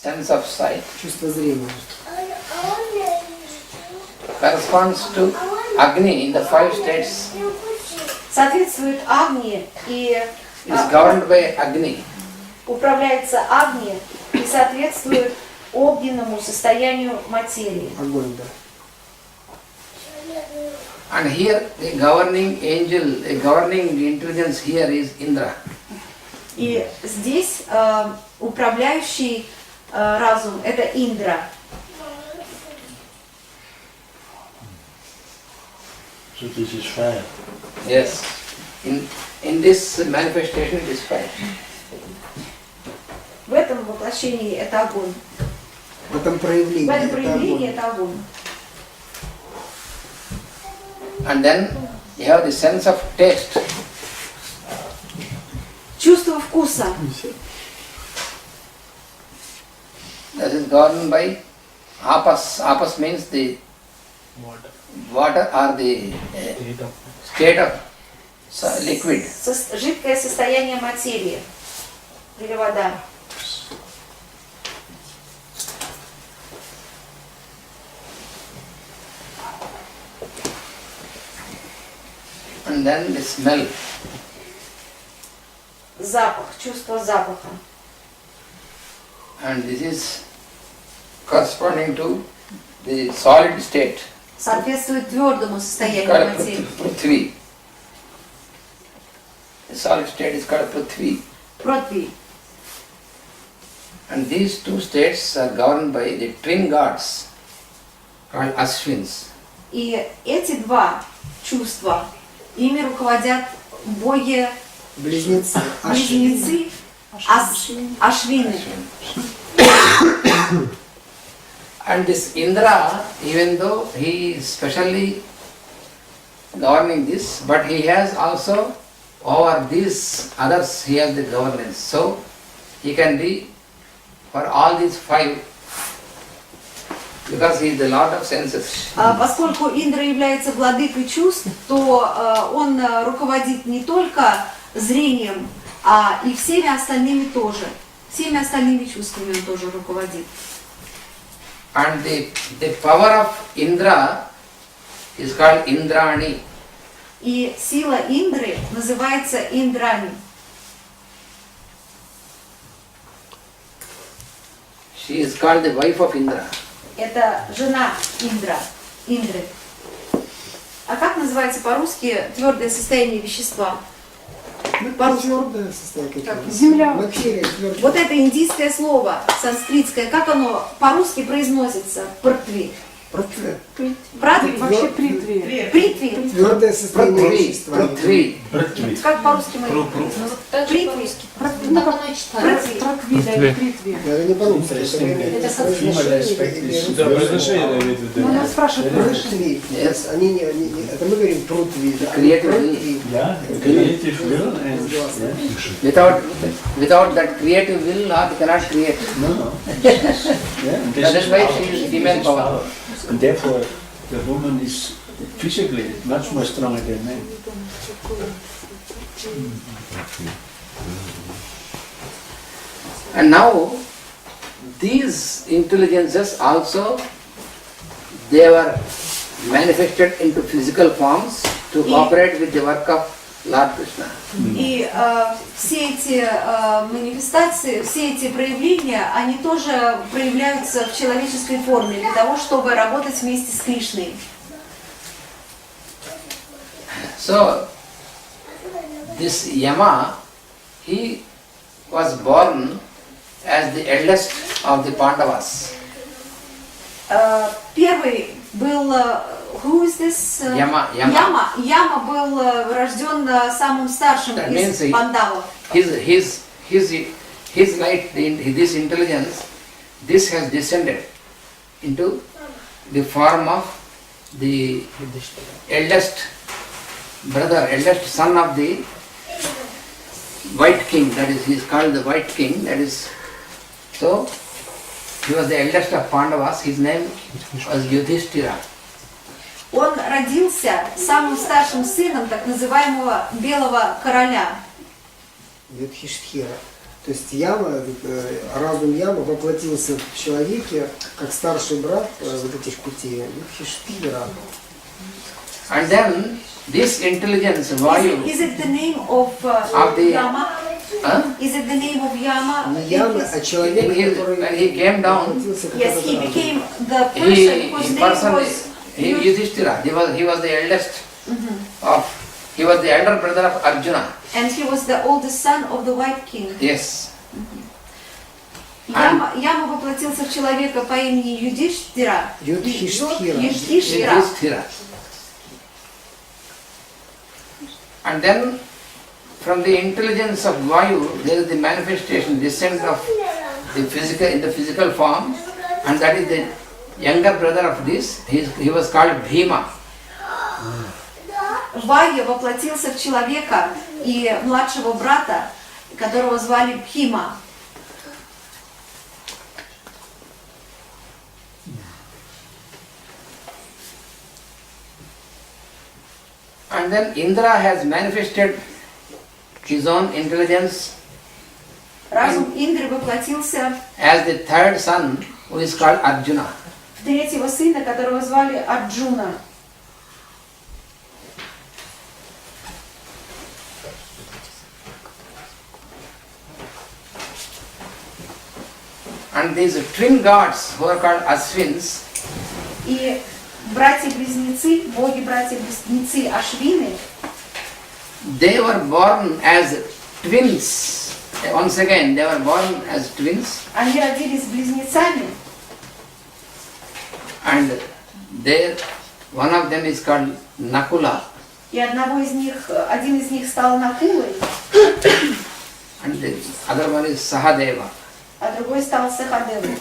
sense of sight чувство зрения corresponds to Agni in the 5 states. Соответствует Агни и Is governed by Agni. управляется Агни и соответствует огненному состоянию материи. огонь, да. And here the governing angel, a governing intelligence here is Indra. И здесь управляющий разум – это Индра. So this is fire. Yes. In this manifestation it is fire. В этом воплощении это огонь. В этом проявлении, В этом это проявлении огонь. это огонь. And then you have the sense of taste. Чувство вкуса. That is governed by apas. Apas means the water or the state of liquid. Жидкое состояние материи или вода. And then the smell. Запах, чувство запаха. And this is corresponding to the solid state. Соответствует твердому It's состоянию called материи. Prithvi. The solid state is called Prithvi. Прithvi. And these 2 states are governed by the twin gods called Ashwins. И эти два чувства, ими руководят боги, Близнецы. близнецы, Ашвины. And this Indra, even though he is specially governing this, but he has also over these others he has the governance. So he can be for all these 5 because he is the Lord of senses. Поскольку Индра является владыкой чувств, то он руководит не только зрением, а и всеми остальными тоже. Всеми остальными чувствами он тоже руководит. And the power of Indra is called Indrani. И сила Индры называется Индрани. She is called the wife of Indra. Это жена Индры. А как называется по-русски твердое состояние вещества? Твердое состояние. Земля. Материя твердая. Вот это индийское слово, санскритское, как оно по-русски произносится? Притви. Притви. Притви. Вообще притви. Притви. Твердое состояние вещества. Prithvi. Как по-русски мы? Притви. Ну, как притви, да, или притви. Это не по-русски. Это Да, произношение. Ну, она спрашивает Прутви. Они это мы говорим прутви. Creative. Yeah, creative will and Without that creative will, Lord cannot create. no. Yeah, and That this is why she is female power. And therefore, the woman is physically much more stronger than man. And now, these intelligences also, they were manifested into physical forms to cooperate with the work of Lord Krishna. И все эти манифестации, все эти проявления, они тоже проявляются в человеческой форме для того, чтобы работать вместе с Кришной. So, this Yama, he was born as the eldest of the Pandavas. Первый был, who is this? Yama. Яма был рожден самым старшим That из means пандавов. His light, this intelligence, this has descended into the form of the eldest brother, eldest son of the White King. That is, he is called the White King. That is, so he was the eldest of Pandavas. His name was Yudhishthira. Он родился самым старшим сыном так называемого Белого Короля. Юдхиштхира. То есть яма, разум ямы воплотился в человеке как старший брат вот этих путей, Юдхиштхира. And then this intelligence, Vayu, Is it the name of the- Yama? huh? Is it the name of Yama? Не яма, а человек, when he came down, воплотился как Yes, этот he разум. became the person he whose name personally, was Yudhishthira, he was the eldest he was the elder brother of Arjuna. and he was the oldest son of the White King. Yes. Яма воплотился в человека по имени Юдхиштхира. Юдхиштхира. Юдхиштхира. Yudhishthira. And then from the intelligence of Vayu, there is the manifestation, descent of the physical in the physical form, and that is the younger brother of this. He was called Bhima. Вайя воплотился в человека и младшего брата, которого звали Бхима. And then Indra has manifested his own intelligence Разум Индры воплотился as the third son, who is called Arjuna. в третьего сына, которого звали Арджуна. And these twin gods, who are called Aswins, И братья-близнецы, боги-братья-близнецы Ашвины, they were born as twins. Once again, they were born as twins, они родились близнецами, and one of them is called Nakula, и один из них стал Накулой, and the other one is Sahadeva. а другой стал Сахадевой.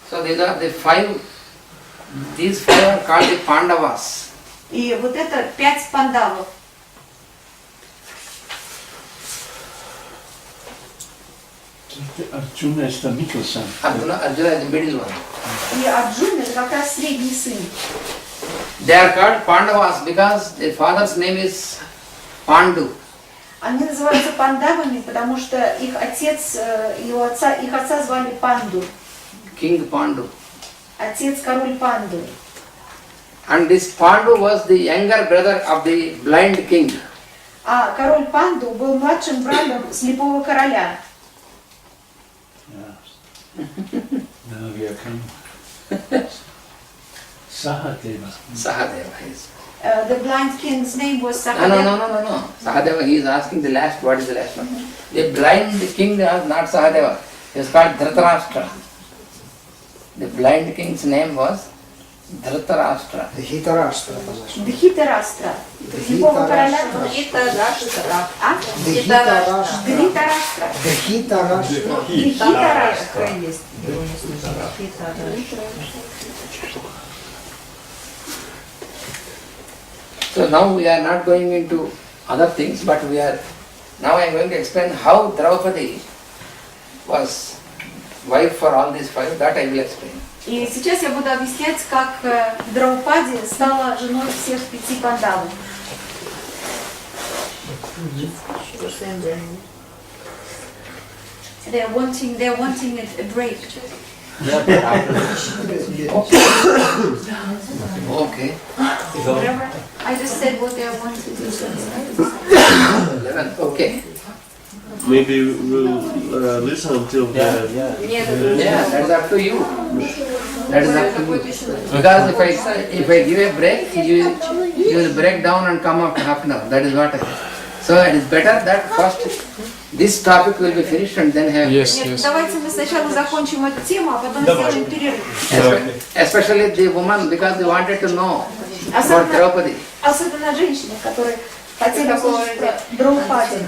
So these are the five. These five are called the Pandavas. И вот это 5 пандавов. Arjuna is the middle son. Arjuna is the middle one. И Арджуна это как раз средний сын. They are called Pandavas because their father's name is Pandu. Они называются пандавами, потому что их отца звали Панду. King Pandu. Отец король Панду. And this Pandu was the younger brother of the blind king. А король Панду был младшим братом слепого короля. Now we are coming. Sahadeva. Sahadeva is. The blind king's name was No. Sahadeva. Sahadeva, he is asking the last, what is the last one? The blind king was not Sahadeva. He was called Dhritarashtra. The blind king's name was Dhritarashtra. Дхитараштра. Дхитараштра. Слепого короля Дхитараштра. Дхитараштра. Дхитараштра. Дхитараштра. So now we are not going into other things, but now I am going to explain how Draupadi was wife for all these five, that I will explain. И сейчас я буду объяснять, как Драупади стала женой всех 5 пандавов. They're wanting a break. Okay. Whatever. I just said what they want to do. 11. Okay. Maybe we'll listen until the... Yeah, that's up to you. That is up to you. Because if I give a break, you will break down and come after half an hour. That is what I... So it is better that first this topic will be finished and then have... Нет, давайте мы сначала закончим эту тему, а потом сделаем перерыв. Especially the woman, because they wanted to know about Draupadi. Особенно женщины, которые хотели услышать про Драупади.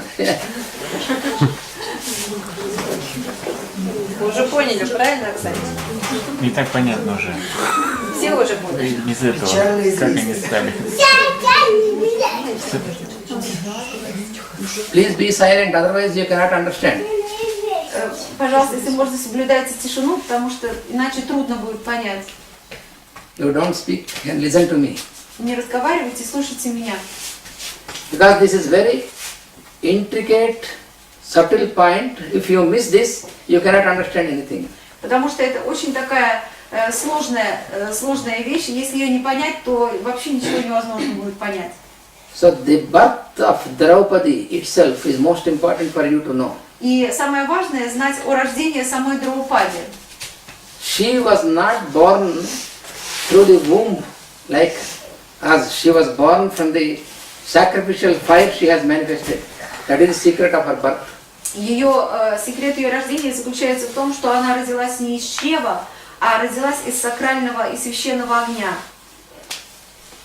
Вы уже поняли, правильно, Оксана? Не так понятно уже. Все уже поняли. Из этого, как они стали. Please be silent, otherwise you cannot understand. Пожалуйста, если можно, соблюдайте тишину, потому что иначе трудно будет понять. You don't speak and listen to me. Не разговаривайте, слушайте меня. Because this is very intricate, subtle point. If you miss this, you cannot understand anything. Потому что это очень такая сложная вещь. Если ее не понять, то вообще ничего невозможно будет понять. So the birth of Draupadi itself is most important for you to know. И самое важное знать о рождении самой Драупади. She was not born through the womb like as she was born from the sacrificial fire she has manifested. That is the secret of her birth. Секрет ее рождения заключается в том, что она родилась не из чрева, а родилась из сакрального и священного огня.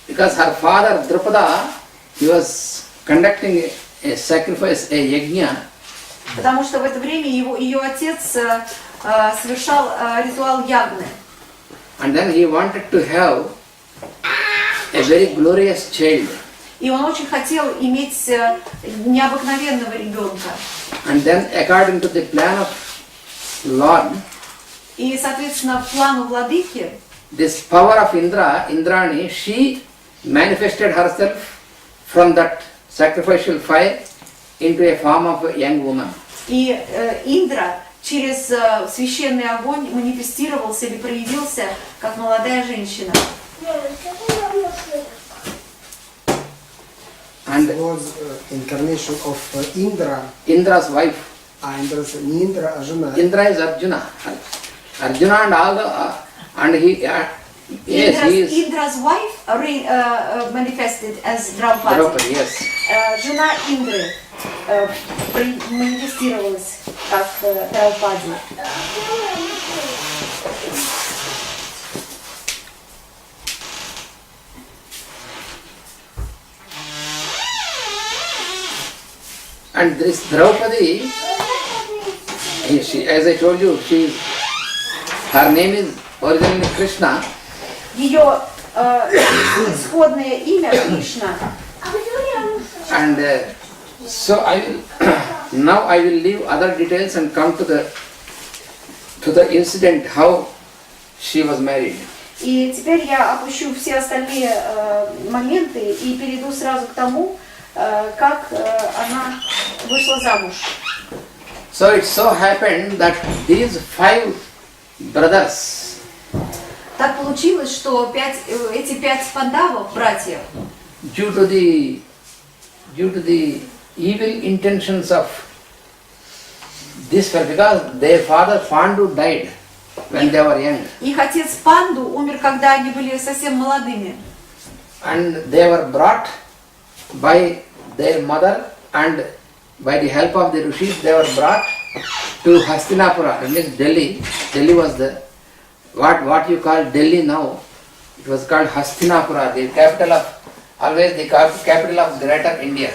Because her father Drupada, he was conducting a sacrifice, a yajna. Потому что в это время ее отец совершал ритуал ягны. And then he wanted to have a very glorious child. И он очень хотел иметь необыкновенного ребенка. And then according to the plan of Lord, И, соответственно, плану владыки, this power of Indrani, she manifested herself from that sacrificial fire into a form of a young woman. и Индра через священный огонь манифестировался или проявился как молодая женщина. And It was incarnation of Indra. Indra's wife. Не Индра, а жена. Indra is Arjuna. Arjuna and all the, and he, yes, he is Indra's wife manifested as Draupadi. Draupadi, yes. Жена Индры манифестировалась как Draupadi. And this Draupadi, as I told you, her name is originally Krishna. Ее исходное имя Кришна. And so now I will leave other details and come to the incident how she was married. И теперь я опущу все остальные моменты и перейду сразу к тому, как она вышла замуж. So it so happened that these 5 brothers, Так получилось, что эти 5 пандавов, братьев, due to the evil intentions of this fellow, because their father Pandu died when they were young, их отец Панду умер, когда они были совсем молодыми. and they were brought by their mother, and by the help of the rishis they were brought to Hastinapura, that means Delhi. Delhi was the what you call Delhi now. It was called Hastinapura, the capital of Greater India.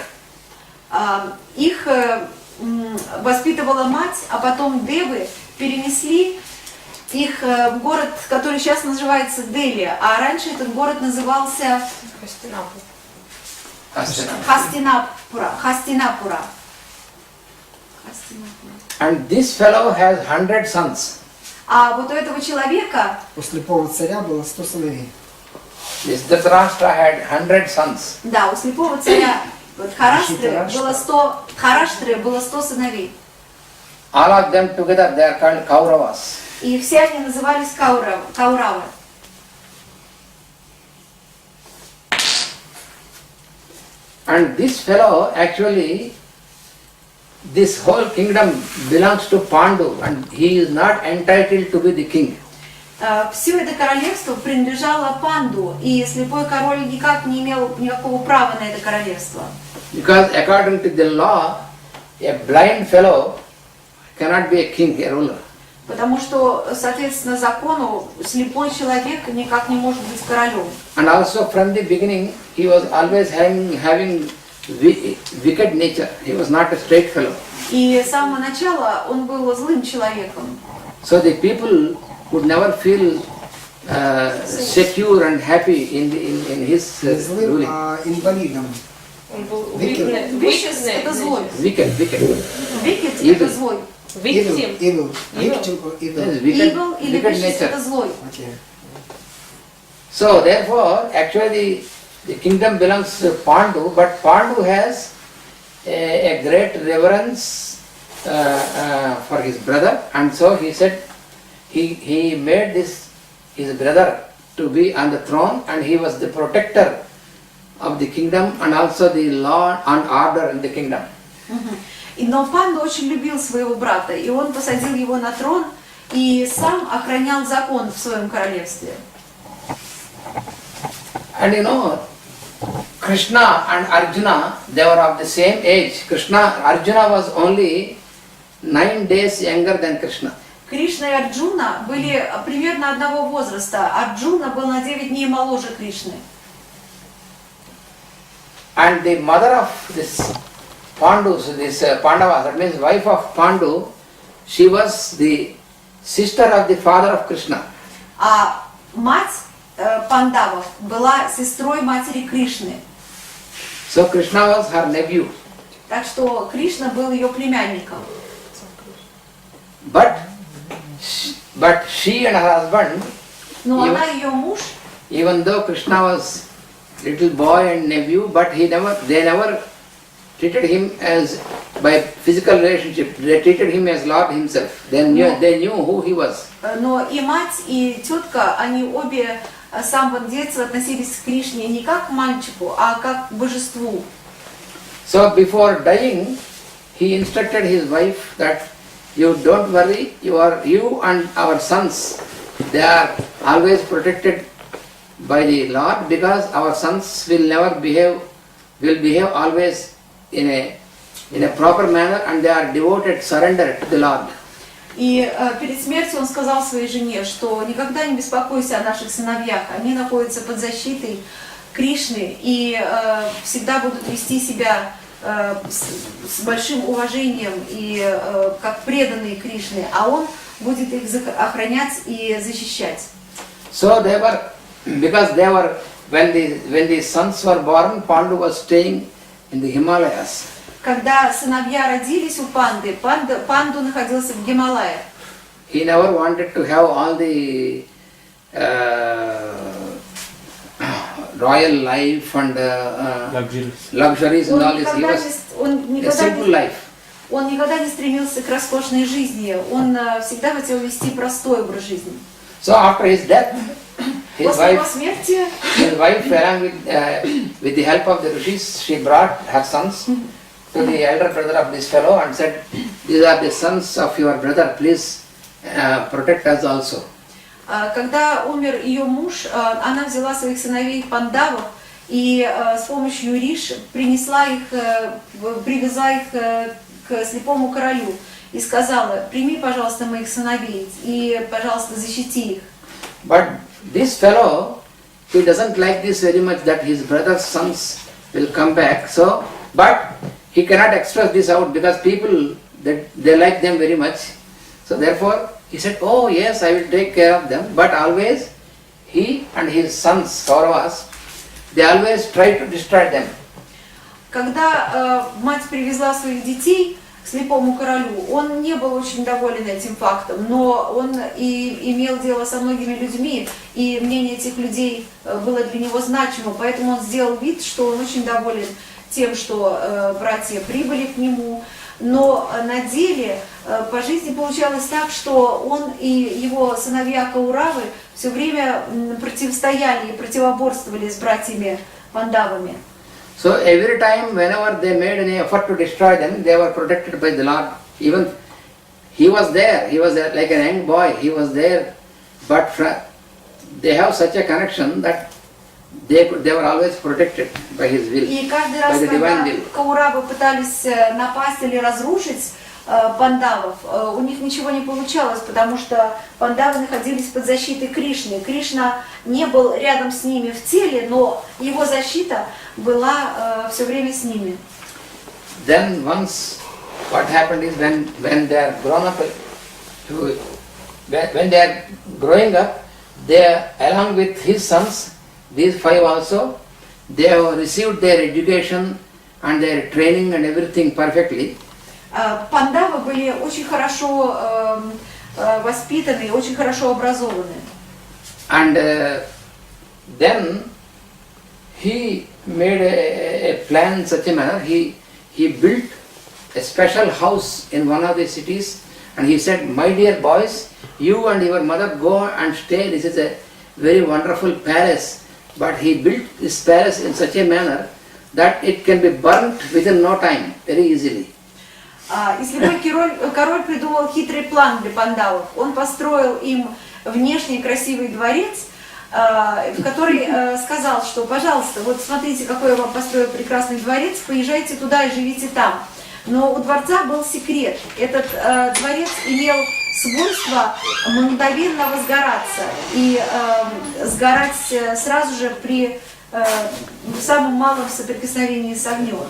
Их воспитывала мать, а потом девы перенесли их в город, который сейчас называется Дели, а раньше этот город назывался Хастинапура. And this fellow has 100 sons. А вот у этого человека, У слепого царя было 100 сыновей. This Dhritarashtra had 100 sons. да, у слепого царя Хараштры было 100 сыновей. All of them together they are called Kauravas. И все они назывались Кауравы. And this fellow actually, this whole kingdom belongs to Pandu, and he is not entitled to be the king. Все это королевство принадлежало Панду, и слепой король никак не имел никакого права на это королевство. Because according to the law, a blind fellow cannot be a king, a ruler. Потому что, соответственно, закону слепой человек никак не может быть королем. And also from the beginning, he was always having wicked nature. He was not a straight fellow. И с самого начала он был злым человеком. So the people would never feel secure and happy in his Не злым, ruling. а инвалидом. Vicious — это злой. Wicked. Wicked — Evil. это злой. Evil. Victim or evil. Yes, Evil или wicked vicious — это nature. злой. Okay. So therefore, actually the kingdom belongs to Pandu, but Pandu has a great reverence for his brother, and so he said he made this his brother to be on the throne, and he was the protector of the kingdom and also the law and order in the kingdom. Но Панду очень любил своего брата, и он посадил его на трон и сам охранял закон в своем королевстве. And you know, Krishna and Arjuna, they were of the same age. Arjuna was only 9 days younger than Krishna. Кришна и Арджуна были примерно одного возраста. Арджуна был на 9 дней моложе Кришны. And the mother of this Pandus, this Pandava, that means wife of Pandu, she was the sister of the father of Krishna. А мать Пандавов была сестрой матери Кришны. So Krishna was her nephew. Так что Кришна был ее племянником. But she and her husband, Но она ее муж, even though Krishna was little boy and nephew, but they never treated him as by physical relationship. They treated him as Lord himself. They knew who he was. но и мать, и тетка, они обе с самого детства относились к Кришне не как к мальчику, а как к божеству. So before dying, he instructed his wife that you don't worry, you and our sons, they are always protected by the Lord, because our sons will behave always in a proper manner, and they are devoted, surrendered to the Lord. И перед смертью он сказал своей жене, что никогда не беспокойся о наших сыновьях, они находятся под защитой Кришны и всегда будут вести себя с большим уважением и как преданные Кришне, а он будет их охранять и защищать. So when the sons were born, Pandu was staying in the Himalayas. Когда сыновья родились у Панды, Панду находился в Гималаях. He never wanted to have all the royal life and luxuries and all this. He was a simple life. Он никогда не стремился к роскошной жизни, он всегда хотел вести простой образ жизни. So after his death, his wife, along with the help of the rishis, she brought her sons to the elder brother of this fellow and said, "These are the sons of your brother. Please protect us also." Когда умер ее муж, она взяла своих сыновей Пандавов и с помощью риш привезла их к слепому королю и сказала: прими, пожалуйста, моих сыновей и, пожалуйста, защити их. But this fellow, he doesn't like this very much, that his brother's sons will come back. So, but he cannot express this out because people, they like them very much. So therefore, he said, "Oh yes, I will take care of them." But always, he and his sons, Kauravas, they always try to destroy them. Когда мать привезла своих детей к слепому королю, он не был очень доволен этим фактом, но он и имел дело со многими людьми, и мнение этих людей было для него значимо, поэтому он сделал вид, что он очень доволен тем, что братья прибыли к нему, но на деле по жизни получалось так, что он и его сыновья Кауравы все время противостояли и противоборствовали с братьями Пандавами. So every time, whenever they made any effort to destroy them, they were protected by the Lord. Even he was there, like a young boy, he was there, but they have such a connection that they were always protected by his will, И каждый раз, by the divine когда will. Кауравы пытались напасть или разрушить Пандавов, у них ничего не получалось, потому что Пандавы находились под защитой Кришны. Кришна не был рядом с ними в теле, но его защита была все время с ними. Then once, what happened is when they are grown up, when they are growing up, they, along with his sons, these 5 also, they have received their education and their training and everything perfectly. Пандавы были очень хорошо воспитаны, очень хорошо образованы. And then he made a plan in such a manner, he built a special house in one of the cities, and he said, my dear boys, you and your mother go and stay, this is a very wonderful palace. But he built this palace in such a manner that it can be burnt within no time, very easily. И слепой король придумал хитрый план для пандавов. Он построил им внешний красивый дворец, в который сказал, что, пожалуйста, вот смотрите, какой я вам построил прекрасный дворец, поезжайте туда и живите там. Но у дворца был секрет. Этот дворец имел свойство мгновенно возгораться и сгорать сразу же при самом малом соприкосновении с огнем.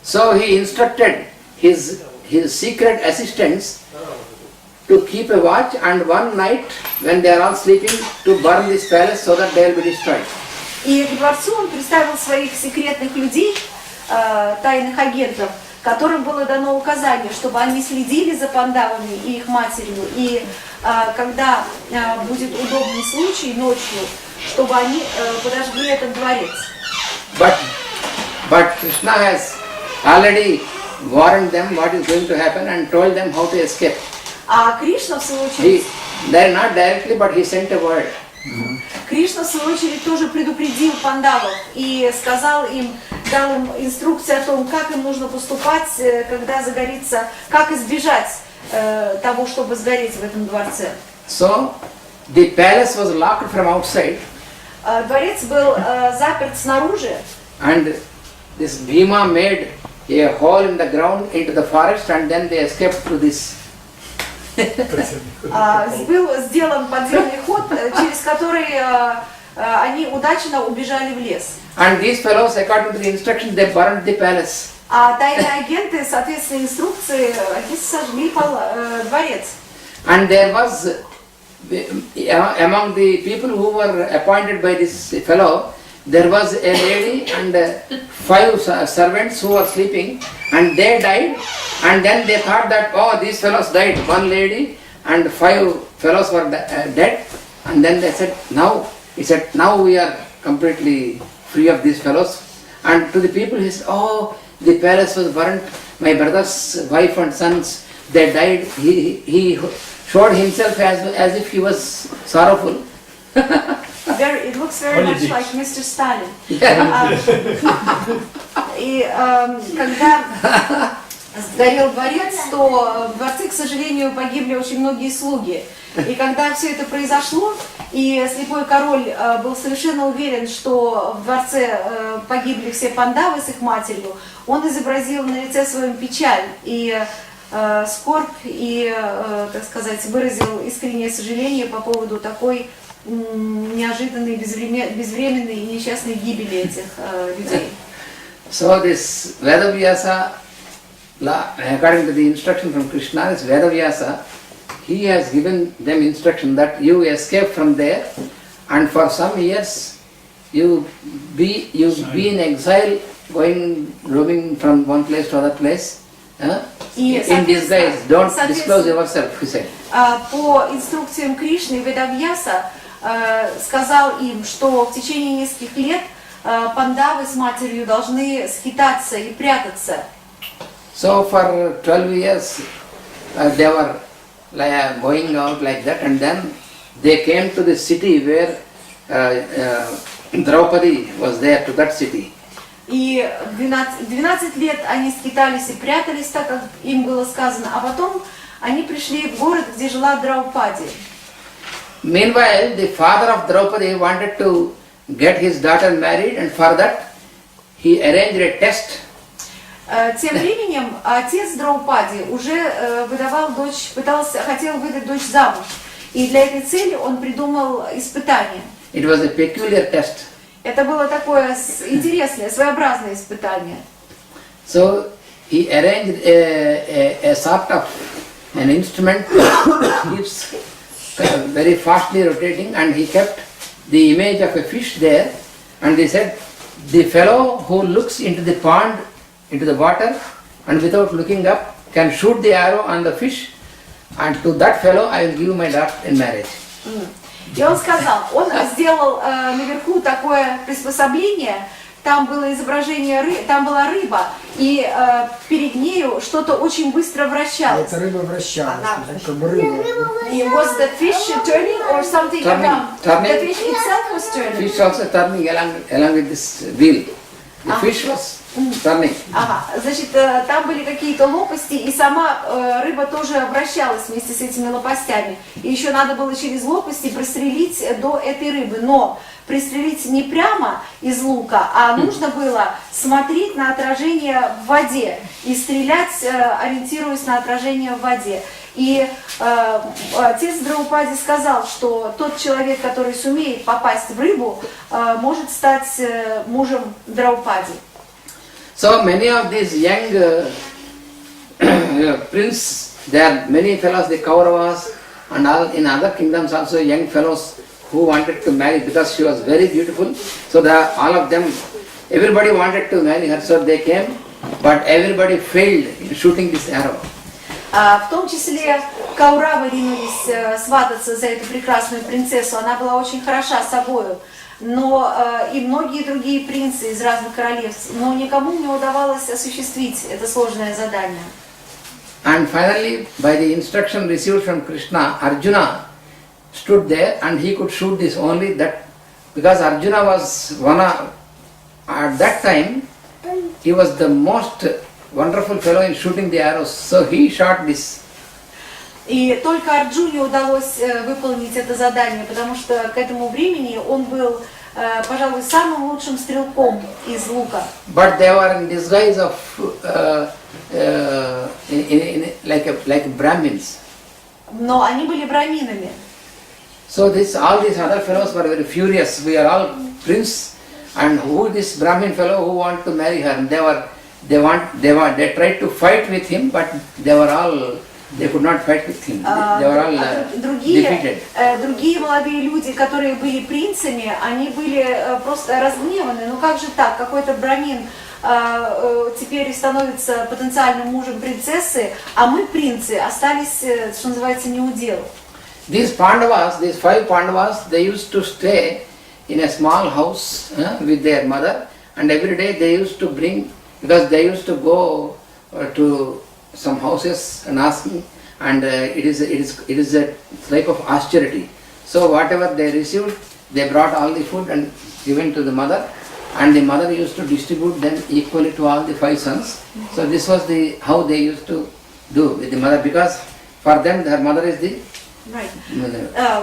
So he instructed his secret assistants to keep a watch, and one night when they are all sleeping, to burn this palace so that they will be destroyed. И к дворцу он представил своих секретных людей, тайных агентов, которым было дано указание, чтобы они следили за пандавами и их матерью, и когда будет удобный случай ночью, чтобы они подожгли этот дворец. But Krishna has already warned them what is going to happen and told them how to escape. А Кришна, в свою очередь, They not directly, but he sent a word. Кришна, в свою очередь, тоже предупредил пандавов и сказал им, дал им инструкции о том, как им нужно поступать, когда загорится, как избежать того, чтобы сгореть в этом дворце. So the palace was locked from outside. Дворец был заперт снаружи. And this Bhima made a hole in the ground into the forest, and then they escaped through this. Был сделан подземный ход, через который они удачно убежали в лес. And these fellows, according to the instructions, they burned the palace. А тайные агенты, соответственно, инструкции, они сожгли дворец. And there was, among the people who were appointed by this fellow, there was a lady and 5 servants who were sleeping, and they died, and then they thought that, oh, these fellows died, 1 lady and 5 fellows were dead, and then they said, now we are completely free of these fellows. And to the people he said, oh, the palace was burnt, my brother's wife and sons, they died. He showed himself as if he was sorrowful. It looks very much like Mr. Stalin. И когда сгорел дворец, то в дворце, к сожалению, погибли очень многие слуги. И когда все это произошло, и слепой король был совершенно уверен, что в дворце погибли все пандавы с их матерью, он изобразил на лице своем печаль и скорбь, и, так сказать, выразил искреннее сожаление по поводу такой неожиданной, безвременной и несчастной гибели этих людей. So this Vedavyasa, according to the instruction from Krishna, this Vedavyasa, he has given them instruction that you escape from there, and for some years you be in exile, roaming from one place to other place, in disguise. Don't disclose yourself, he said. По инструкциям Кришны, Ведавьяса сказал им, что в течение нескольких лет пандавы с матерью должны скитаться и прятаться. So for 12 years they were going out like that, and then they came to the city where Draupadi was there, to that city. И 12 лет они скитались и прятались, так как им было сказано, а потом они пришли в город, где жила Драупади. Meanwhile, the father of Draupadi wanted to get his daughter married, and for that he arranged a test. Тем временем отец Драупади уже выдавал дочь, хотел выдать дочь замуж, и для этой цели он придумал испытание. It was a peculiar test. Это было такое интересное, своеобразное испытание. So he arranged a sort of an instrument that keeps very fastly rotating, and he kept the image of a fish there, and he said, the fellow who looks into the pond, into the water, and without looking up can shoot the arrow on the fish, and to that fellow I will give my daughter in marriage. И он сказал, он сделал наверху такое приспособление, там было изображение, там была рыба, и перед нею что-то очень быстро вращалось. Эта рыба вращалась, как бы рыба. И was the fish turning or something around? The fish itself was turning. Fish also turning along with this wheel. The fish was turning. Ага, значит, там были какие-то лопасти, и сама рыба тоже вращалась вместе с этими лопастями. И еще надо было через лопасти прострелить до этой рыбы. Но пристрелить не прямо из лука, а нужно было смотреть на отражение в воде и стрелять, ориентируясь на отражение в воде. И отец Драупади сказал, что тот человек, который сумеет попасть в рыбу, может стать мужем Драупади. So many of these young prince, there are many fellows, the Kauravas, and all in other kingdoms also young fellows who wanted to marry because she was very beautiful. So all of them, everybody wanted to marry her, so they came, but everybody failed in shooting this arrow. В том числе Кауравы ринулись свататься за эту прекрасную принцессу. Она была очень хороша собою, но и многие другие принцы из разных королевств, но никому не удавалось осуществить это сложное задание. And finally, by the instruction received from Krishna, Arjuna stood there and he could shoot this only that because Arjuna was at that time he was the most wonderful fellow in shooting the arrows, so he shot this. И только Арджуне удалось выполнить это задание, потому что к этому времени он был, пожалуй, самым лучшим стрелком из лука. But they were in disguise of like Brahmins. Но они были браминами. So all these other fellows were very furious. We are all prince, and who this Brahmin fellow who want to marry her? And they tried to fight with him, but they could not fight with him. They were all defeated. Другие молодые люди, которые были принцами, они были просто разгневаны. Ну как же так? Какой-то брамин теперь становится потенциальным мужем принцессы, а мы, принцы, остались, что называется, неудел. These Pandavas, these 5 Pandavas, they used to stay in a small house with their mother, and every day they used to bring, because they used to go to some houses and ask me, and it is a type of austerity. So whatever they received, they brought all the food and given to the mother, and the mother used to distribute them equally to all the 5 sons. So this was how they used to do with the mother, because for them their mother is the Right.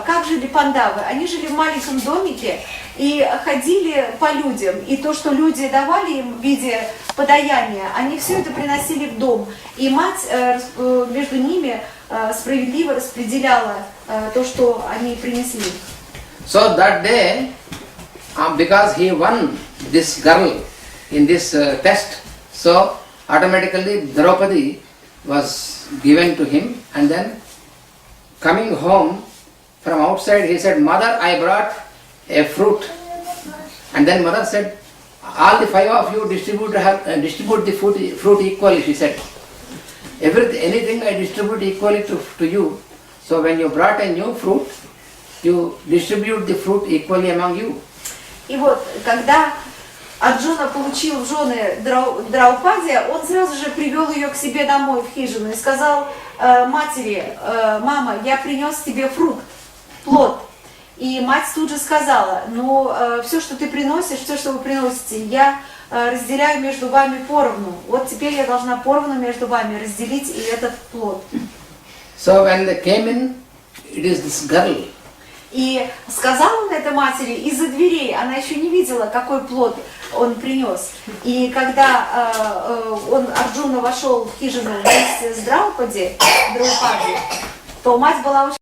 Как жили пандавы? Они жили в маленьком домике и ходили по людям. И то, что люди давали им в виде подаяния, они все это приносили в дом. И мать между ними справедливо распределяла то, что они принесли. So that day, because he won this girl in this test, so automatically Draupadi was given to him, and then coming home from outside, he said, "Mother, I brought a fruit." And then mother said, "All the 5 of you distribute the fruit equally," she said. Anything I distribute equally to you. So when you brought a new fruit, you distribute the fruit equally among you. И вот, когда Арджуна получил в жены Драупади, он сразу же привел ее к себе домой в хижину и сказал матери: «Мама, я принес тебе фрукт, плод». И мать тут же сказала: «Ну, все, что ты приносишь, все, что вы приносите, я разделяю между вами поровну. Вот теперь я должна поровну между вами разделить и этот плод». So when they came in, it is this girl. И сказал он это матери из-за дверей, она еще не видела, какой плод он принес. И когда Арджуна вошел в хижину вместе с Драупади, то мать была очень